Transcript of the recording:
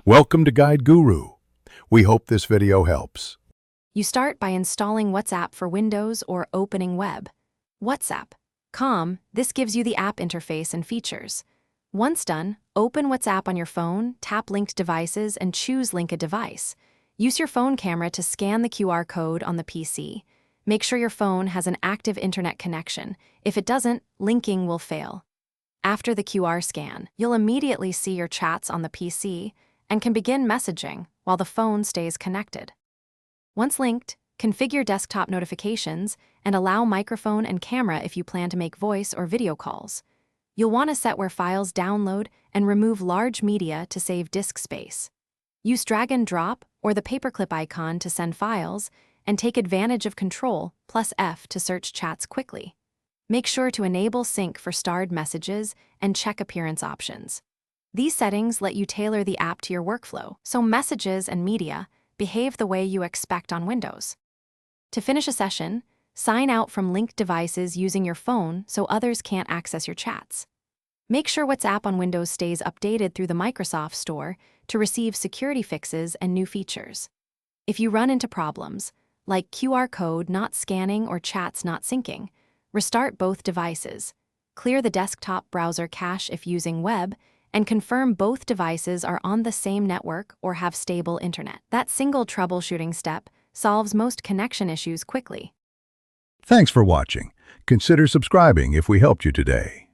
Welcome to Guide Guru. We hope this video helps. You start by installing WhatsApp for Windows or opening web. WhatsApp.com, this gives you the app interface and features. Once done, open WhatsApp on your phone, tap linked devices, and choose Link a Device. Use your phone camera to scan the QR code on the PC. Make sure your phone has an active internet connection. If it doesn't, linking will fail. After the QR scan, you'll immediately see your chats on the PC and can begin messaging while the phone stays connected. Once linked, configure desktop notifications and allow microphone and camera if you plan to make voice or video calls. You'll want to set where files download and remove large media to save disk space. Use drag and drop or the paperclip icon to send files, and take advantage of Control plus F to search chats quickly. Make sure to enable sync for starred messages and check appearance options. These settings let you tailor the app to your workflow, so messages and media behave the way you expect on Windows. To finish a session, sign out from linked devices using your phone so others can't access your chats. Make sure WhatsApp on Windows stays updated through the Microsoft Store to receive security fixes and new features. If you run into problems, like QR code not scanning or chats not syncing, restart both devices, clear the desktop browser cache if using web, and confirm both devices are on the same network or have stable internet. That single troubleshooting step solves most connection issues quickly. Thanks for watching. Consider subscribing if we helped you today.